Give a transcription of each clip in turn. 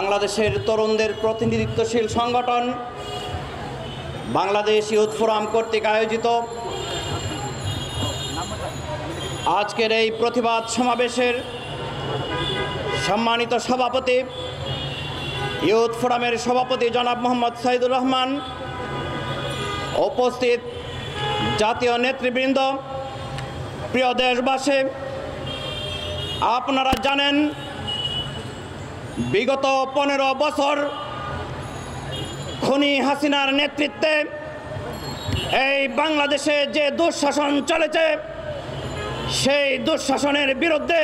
বাংলাদেশের তরুণদের প্রতিনিধিত্বশীল সংগঠন বাংলাদেশ ইউথ ফোরাম কর্তৃক আয়োজিত আজকের এই প্রতিবাদ সমাবেশের সম্মানিত সভাপতি, ইউথ ফোরামের সভাপতি জনাব মোহাম্মদ সাইদুর রহমান, উপস্থিত জাতীয় নেতৃবৃন্দ, প্রিয় দেশবাসী, আপনারা জানেন বিগত 15 বছর খুনি হাসিনার নেতৃত্বে এই বাংলাদেশে যে দুঃশাসন চলেছে, সেই দুঃশাসনের বিরুদ্ধে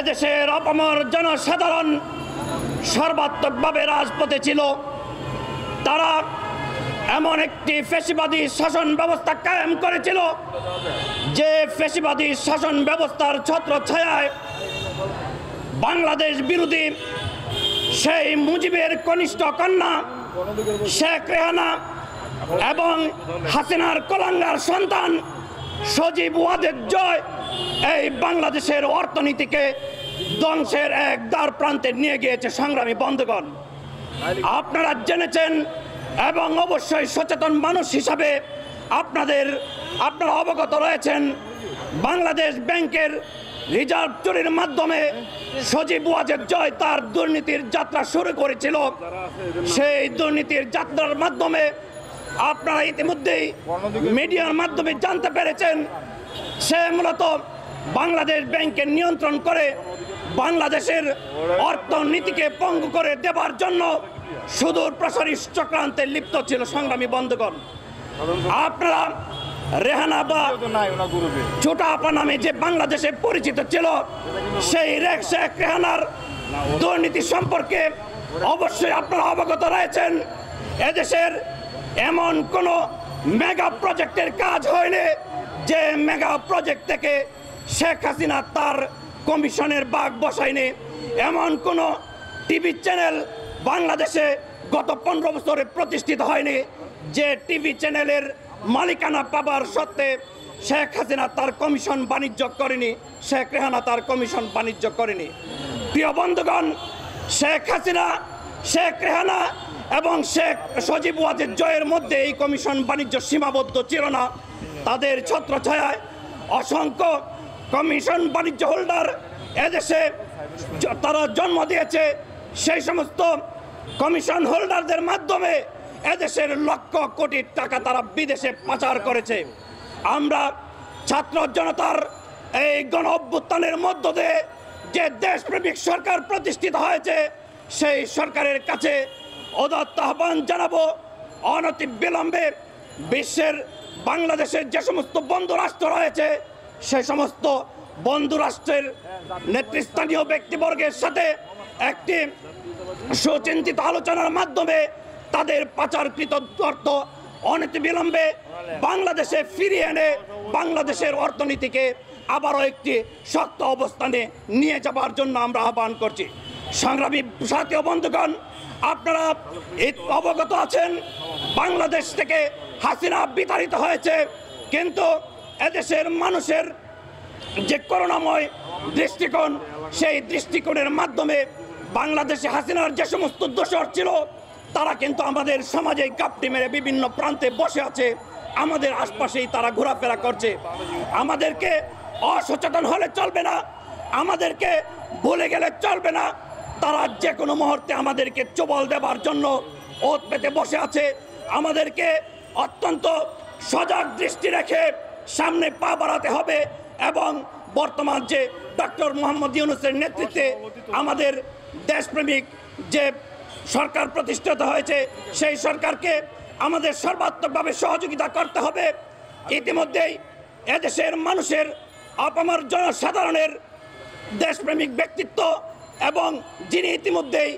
এদেশের অপামর জনসাধারণ সর্বাত্মকভাবে রাজপথে ছিল। তারা এমন একটি ফ্যাসিবাদী শাসন ব্যবস্থা কায়েম করেছিল যে ফ্যাসিবাদী শাসন ব্যবস্থার ছত্রছায়ায় বাংলাদেশ বিরোধী সেই মুজিবের কনিষ্ঠ কন্যা শেখ রেহানা এবং হাসিনার কলাঙ্গার সন্তান সজীব ওয়াজেদ জয় এই বাংলাদেশের অর্থনীতিকে ধ্বংসের এক দ্বার প্রান্তে নিয়ে গিয়েছে। সংগ্রামী বন্ধুগণ, আপনারা জেনেছেন এবং অবশ্যই সচেতন মানুষ হিসাবে আপনারা অবগত রয়েছেন, বাংলাদেশ ব্যাংকের রিজার্ভ চুরির মাধ্যমে সজীব ওয়াজেদ জয় তার দুর্নীতির যাত্রা শুরু করেছিল। সেই দুর্নীতির যাত্রার মাধ্যমে আপনারা ইতিমধ্যেই মিডিয়ার মাধ্যমে জানতে পেরেছেন, সে মূলত বাংলাদেশ ব্যাংকে নিয়ন্ত্রণ করে বাংলাদেশের অর্থনীতিকে পঙ্গু করে দেবার জন্য সুদূর প্রসারী চক্রান্তে লিপ্ত ছিল। সংগ্রামী বন্ধুগণ, আপনারা রেহানা বা ছোটা আপা নামে যে বাংলাদেশে পরিচিত ছিল, সেই শেখ রেহানার দুর্নীতি সম্পর্কে অবশ্যই আপনারা অবগত রয়েছেন। এদেশের এমন কোনো মেগা প্রজেক্টের কাজ হয়নি যে মেগা প্রজেক্ট থেকে শেখ হাসিনা তার কমিশনের ভাগ বসায়নি। এমন কোনো টিভি চ্যানেল বাংলাদেশে গত 15 বছরে প্রতিষ্ঠিত হয়নি যে টিভি চ্যানেলের মালিকানা পাবার সত্ত্বে শেখ হাসিনা তার কমিশন বাণিজ্য করেনি, শেখ রেহানা তার কমিশন বাণিজ্য করেনি। প্রিয় বন্ধুগণ, শেখ হাসিনা, শেখ রেহানা এবং শেখ সজীব ওয়াজেদ জয়ের মধ্যে এই কমিশন বাণিজ্য সীমাবদ্ধ ছিল না। তাদের ছত্রছায়ায় অসংখ্য কমিশন বাণিজ্য হোল্ডার এদেশে তারা জন্ম দিয়েছে। সেই সমস্ত কমিশন হোল্ডারদের মাধ্যমে এদেশের লক্ষ কোটি টাকা তারা বিদেশে পাচার করেছে। আমরা ছাত্র জনতার এই গণ অভ্যুত্থানের মধ্য দিয়ে যে দেশপ্রেমিক সরকার প্রতিষ্ঠিত হয়েছে, সেই সরকারের কাছে উদাত্ত আহ্বান জানাবো, অনতিবিলম্বে বিশ্বের বাংলাদেশের যে সমস্ত বন্ধু রাষ্ট্র রয়েছে, সেই সমস্ত বন্ধু রাষ্ট্রের নেতৃস্থানীয় ব্যক্তিবর্গের সাথে একটি সুচিন্তিত আলোচনার মাধ্যমে তাদের পাচারকৃত অর্থ অনতিবিলম্বে বাংলাদেশে ফিরিয়ে এনে বাংলাদেশের অর্থনীতিকে আবারও একটি শক্ত অবস্থানে নিয়ে যাবার জন্য আমরা আহ্বান করছি। সংগ্রামী সাথী ও বন্ধুগণ, আপনারা অবগত আছেন বাংলাদেশ থেকে হাসিনা বিতাড়িত হয়েছে, কিন্তু এদেশের মানুষের যে করুণাময় দৃষ্টিকোণ, সেই দৃষ্টিকোণের মাধ্যমে বাংলাদেশে হাসিনার যে সমস্ত দোষর ছিল তারা কিন্তু আমাদের সমাজে কাপটি মেরে বিভিন্ন প্রান্তে বসে আছে, আমাদের আশপাশেই তারা ঘোরাফেরা করছে। আমাদেরকে অসচেতন হলে চলবে না, আমাদেরকে ভুলে গেলে চলবে না। তারা যে কোনো মুহূর্তে আমাদেরকে চোবল দেবার জন্য ওত পেতে বসে আছে। আমাদেরকে অত্যন্ত সজাগ দৃষ্টি রেখে সামনে পা বাড়াতে হবে এবং বর্তমান যে ডক্টর মোহাম্মদ ইউনূসের নেতৃত্বে আমাদের দেশপ্রেমিক যে সরকার প্রতিষ্ঠিত হয়েছে, সেই সরকারকে আমাদের সর্বাত্মকভাবে সহযোগিতা করতে হবে। ইতিমধ্যেই এদেশের মানুষের আপামর জনসাধারণের দেশপ্রেমিক ব্যক্তিত্ব এবং যিনি ইতিমধ্যেই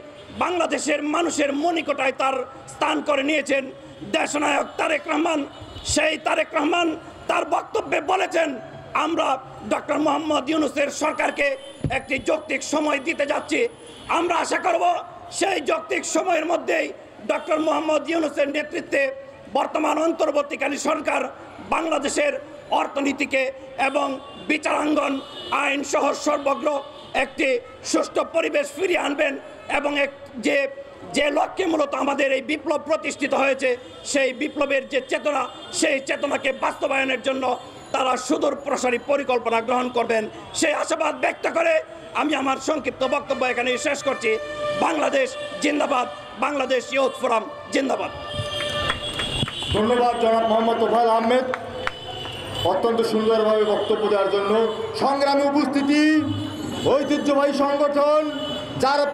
বাংলাদেশের মানুষের মনিকটায় তার স্থান করে নিয়েছেন, দেশনায়ক তারেক রহমান, সেই তারেক রহমান তার বক্তব্যে বলেছেন, আমরা ডক্টর মোহাম্মদ ইউনূসের সরকারকে একটি যৌক্তিক সময় দিতে যাচ্ছি। আমরা আশা করব সেই যৌক্তিক সময়ের মধ্যেই ডক্টর মোহাম্মদ ইউনূসের নেতৃত্বে বর্তমান অন্তর্বর্তীকালীন সরকার বাংলাদেশের অর্থনীতিকে এবং বিচারাঙ্গন আইন সহ সর্বগ্র একটি সুষ্ঠু পরিবেশ ফিরিয়ে আনবেন। এবং যে লক্ষ্যে মূলত আমাদের এই বিপ্লব প্রতিষ্ঠিত হয়েছে, সেই বিপ্লবের যে চেতনা, সেই চেতনাকে বাস্তবায়নের জন্য তারা সুদূর প্রসারী পরিকল্পনা গ্রহণ করবেন, সেই আশাবাদ ব্যক্ত করে আমি আমার সংক্ষিপ্ত বক্তব্য এখানে শেষ করছি। বাংলাদেশ জিন্দাবাদ, বাংলাদেশ ইয়ুথ ফোরাম জিন্দাবাদ। ধন্যবাদ জনাব মোহাম্মদ তোফায়েল আহমেদ অত্যন্ত সুন্দরভাবে বক্তব্য দেওয়ার জন্য। সংগ্রামী উপস্থিতি, ঐতিহ্যবাহী সংগঠন যারা